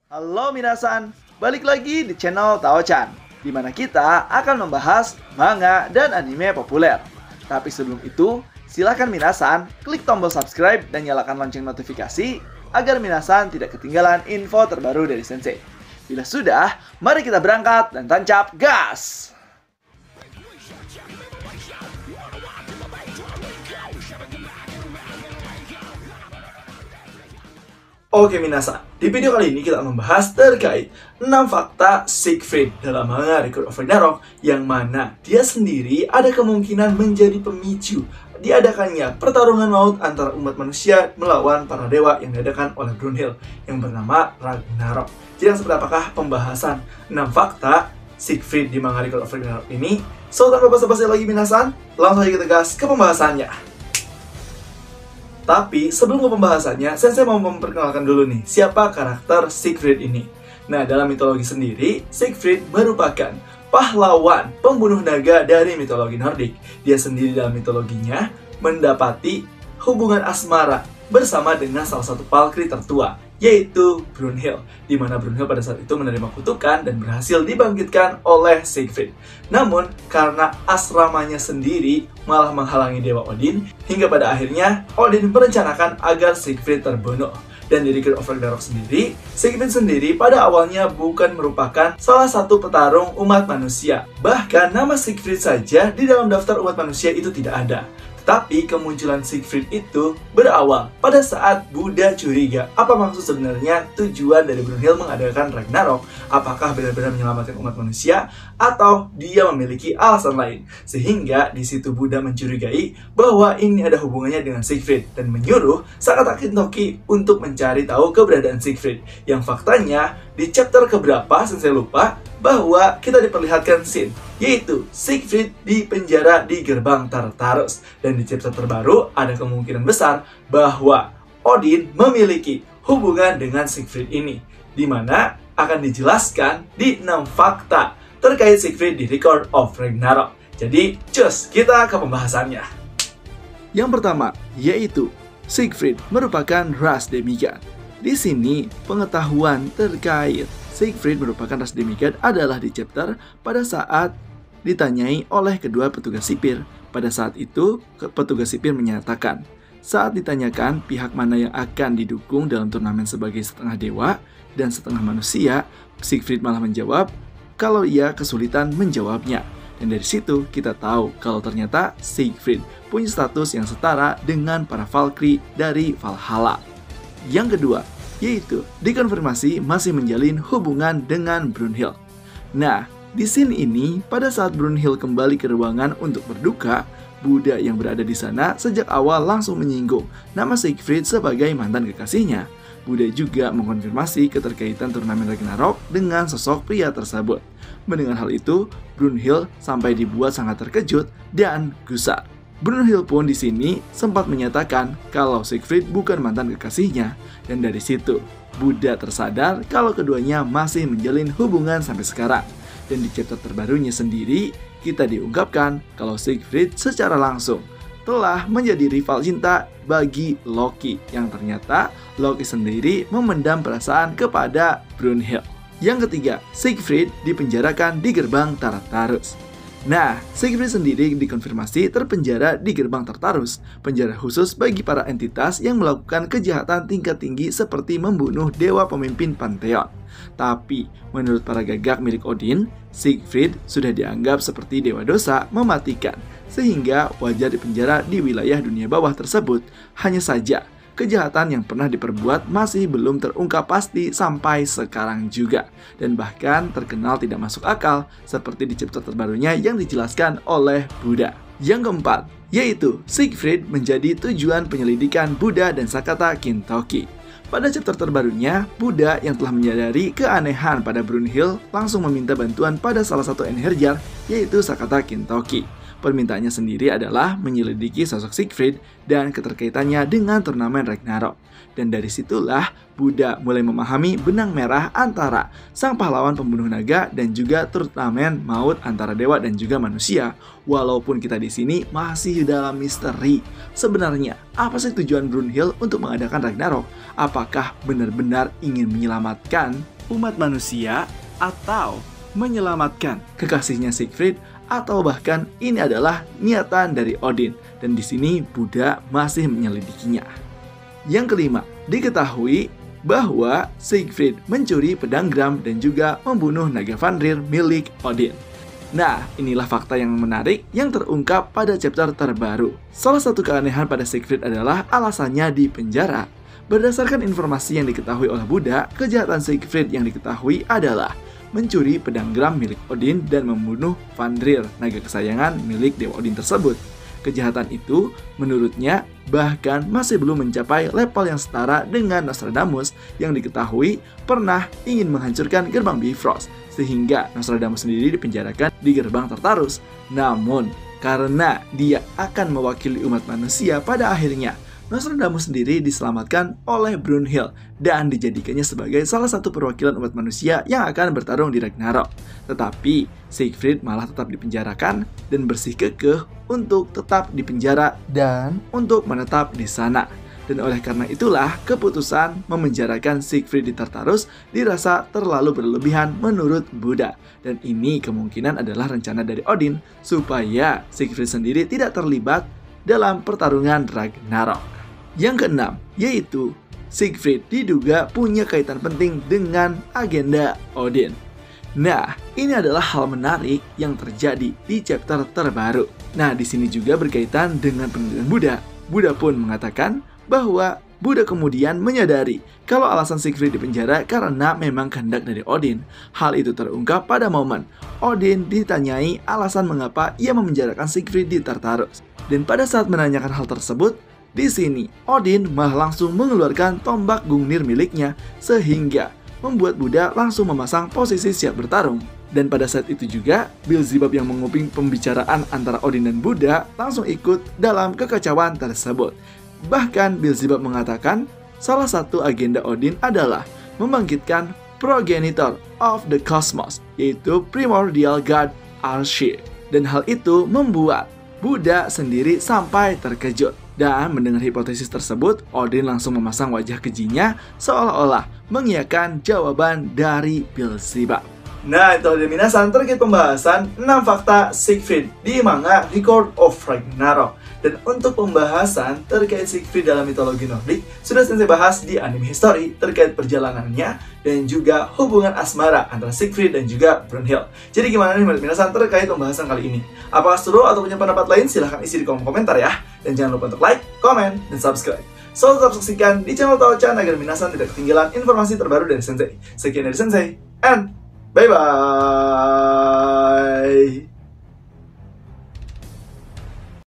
Halo minasan, balik lagi di channel Tao-chan, di mana kita akan membahas manga dan anime populer. Tapi sebelum itu, silakan minasan klik tombol subscribe dan nyalakan lonceng notifikasi agar minasan tidak ketinggalan info terbaru dari Sensei. Bila sudah, mari kita berangkat dan tancap gas! Oke minasan, di video kali ini kita membahas terkait 6 fakta Siegfried dalam manga Record of Ragnarok, yang mana dia sendiri ada kemungkinan menjadi pemicu diadakannya pertarungan maut antara umat manusia melawan para dewa yang diadakan oleh Brunhild yang bernama Ragnarok. Jadi seperti apakah pembahasan 6 fakta Siegfried di manga Record of Ragnarok ini? So tanpa basa-basi lagi minasan, langsung aja kita gas ke pembahasannya. Tapi sebelum ke pembahasannya, Sensei mau memperkenalkan dulu nih siapa karakter Siegfried ini. Nah, dalam mitologi sendiri, Siegfried merupakan pahlawan pembunuh naga dari mitologi Nordik. Dia sendiri dalam mitologinya mendapati hubungan asmara bersama dengan salah satu Valkyrie tertua, yaitu Brunhild, di mana Brunhild pada saat itu menerima kutukan dan berhasil dibangkitkan oleh Siegfried. Namun, karena asramanya sendiri malah menghalangi Dewa Odin, hingga pada akhirnya Odin merencanakan agar Siegfried terbunuh. Dan di Record of Ragnarok sendiri, Siegfried sendiri pada awalnya bukan merupakan salah satu petarung umat manusia. Bahkan nama Siegfried saja di dalam daftar umat manusia itu tidak ada. Tapi kemunculan Siegfried itu berawal pada saat Buddha curiga apa maksud sebenarnya tujuan dari Brunhild mengadakan Ragnarok. Apakah benar-benar menyelamatkan umat manusia atau dia memiliki alasan lain? Sehingga di situ Buddha mencurigai bahwa ini ada hubungannya dengan Siegfried dan menyuruh Sakata Kintoki untuk mencari tahu keberadaan Siegfried. Yang faktanya di chapter keberapa Sensei lupa, bahwa kita diperlihatkan scene, yaitu Siegfried di penjara di gerbang Tartarus. Dan di chapter terbaru ada kemungkinan besar bahwa Odin memiliki hubungan dengan Siegfried ini, di mana akan dijelaskan di 6 fakta terkait Siegfried di Record of Ragnarok. Jadi, cus, kita ke pembahasannya. Yang pertama, yaitu Siegfried merupakan ras demigod. Di sini, pengetahuan terkait Siegfried merupakan ras demigod adalah di chapter pada saat ditanyai oleh kedua petugas sipir. Pada saat itu, petugas sipir menyatakan, saat ditanyakan pihak mana yang akan didukung dalam turnamen sebagai setengah dewa dan setengah manusia, Siegfried malah menjawab kalau ia kesulitan menjawabnya. Dan dari situ kita tahu kalau ternyata Siegfried punya status yang setara dengan para Valkyrie dari Valhalla. Yang kedua, yaitu dikonfirmasi masih menjalin hubungan dengan Brunhild. Nah, di scene ini, pada saat Brunhild kembali ke ruangan untuk berduka, Buddha yang berada di sana sejak awal langsung menyinggung nama Siegfried sebagai mantan kekasihnya. Buddha juga mengkonfirmasi keterkaitan turnamen Ragnarok dengan sosok pria tersebut. Mendengar hal itu, Brunhild sampai dibuat sangat terkejut dan gusar. Brunhild pun di sini sempat menyatakan kalau Siegfried bukan mantan kekasihnya, dan dari situ Buddha tersadar kalau keduanya masih menjalin hubungan sampai sekarang. Dan di chapter terbarunya sendiri, kita diungkapkan kalau Siegfried secara langsung telah menjadi rival cinta bagi Loki, yang ternyata Loki sendiri memendam perasaan kepada Brunhild. Yang ketiga, Siegfried dipenjarakan di gerbang Tartarus. Nah, Siegfried sendiri dikonfirmasi terpenjara di gerbang Tartarus, penjara khusus bagi para entitas yang melakukan kejahatan tingkat tinggi seperti membunuh dewa pemimpin Pantheon. Tapi, menurut para gagak milik Odin, Siegfried sudah dianggap seperti dewa dosa mematikan, sehingga wajar dipenjara di wilayah dunia bawah tersebut. Hanya saja, kejahatan yang pernah diperbuat masih belum terungkap pasti sampai sekarang juga, dan bahkan terkenal tidak masuk akal seperti di chapter terbarunya yang dijelaskan oleh Buddha. Yang keempat, yaitu Siegfried menjadi tujuan penyelidikan Buddha dan Sakata Kintoki. Pada chapter terbarunya, Buddha yang telah menyadari keanehan pada Brunhild langsung meminta bantuan pada salah satu Einherjar, yaitu Sakata Kintoki. permintaannya sendiri adalah menyelidiki sosok Siegfried dan keterkaitannya dengan turnamen Ragnarok. Dan dari situlah Buddha mulai memahami benang merah antara sang pahlawan pembunuh naga dan juga turnamen maut antara dewa dan juga manusia. Walaupun kita di sini masih dalam misteri. Sebenarnya, apa sih tujuan Brunhild untuk mengadakan Ragnarok? Apakah benar-benar ingin menyelamatkan umat manusia atau menyelamatkan kekasihnya Siegfried, atau bahkan ini adalah niatan dari Odin? Dan di sini Buddha masih menyelidikinya. Yang kelima, diketahui bahwa Siegfried mencuri pedang Gram dan juga membunuh naga Fenrir milik Odin. Nah, inilah fakta yang menarik yang terungkap pada chapter terbaru. Salah satu keanehan pada Siegfried adalah alasannya di penjara. Berdasarkan informasi yang diketahui oleh Buddha, kejahatan Siegfried yang diketahui adalah mencuri pedang Gram milik Odin dan membunuh Fenrir, naga kesayangan milik Dewa Odin tersebut. Kejahatan itu, menurutnya, bahkan masih belum mencapai level yang setara dengan Nostradamus yang diketahui pernah ingin menghancurkan gerbang Bifrost, sehingga Nostradamus sendiri dipenjarakan di gerbang Tartarus. Namun, karena dia akan mewakili umat manusia, pada akhirnya Nostradamus sendiri diselamatkan oleh Brunhild dan dijadikannya sebagai salah satu perwakilan umat manusia yang akan bertarung di Ragnarok. Tetapi Siegfried malah tetap dipenjarakan dan bersikukuh untuk tetap di penjara dan untuk menetap di sana. Dan oleh karena itulah keputusan memenjarakan Siegfried di Tartarus dirasa terlalu berlebihan menurut Buddha. Dan ini kemungkinan adalah rencana dari Odin supaya Siegfried sendiri tidak terlibat dalam pertarungan Ragnarok. Yang keenam, yaitu Siegfried diduga punya kaitan penting dengan agenda Odin. Nah, ini adalah hal menarik yang terjadi di chapter terbaru. Nah, di sini juga berkaitan dengan penelitian Buddha. Buddha pun mengatakan bahwa Buddha kemudian menyadari kalau alasan Siegfried dipenjara karena memang kehendak dari Odin. Hal itu terungkap pada momen Odin ditanyai alasan mengapa ia memenjarakan Siegfried di Tartarus. Dan pada saat menanyakan hal tersebut, di sini Odin malah langsung mengeluarkan tombak Gungnir miliknya sehingga membuat Buddha langsung memasang posisi siap bertarung. Dan pada saat itu juga, Beelzebub yang menguping pembicaraan antara Odin dan Buddha langsung ikut dalam kekacauan tersebut. Bahkan Beelzebub mengatakan salah satu agenda Odin adalah membangkitkan progenitor of the cosmos, yaitu primordial god Arsir. Dan hal itu membuat Buddha sendiri sampai terkejut. Dan mendengar hipotesis tersebut, Odin langsung memasang wajah kejinya seolah-olah mengiyakan jawaban dari Beelzebub. Nah, itu ada minasan terkait pembahasan 6 fakta Siegfried di manga Record of Ragnarok. Dan untuk pembahasan terkait Siegfried dalam mitologi Nordik sudah saya bahas di anime history terkait perjalanannya dan juga hubungan asmara antara Siegfried dan juga Brunhild. Jadi gimana nih menurut minasan terkait pembahasan kali ini? Apakah seru atau punya pendapat lain? Silahkan isi di kolom komentar ya. Dan jangan lupa untuk like, komen, dan subscribe. So, tetap saksikan di channel Tao-chan agar minasan tidak ketinggalan informasi terbaru dari Sensei. Sekian dari Sensei, and bye-bye!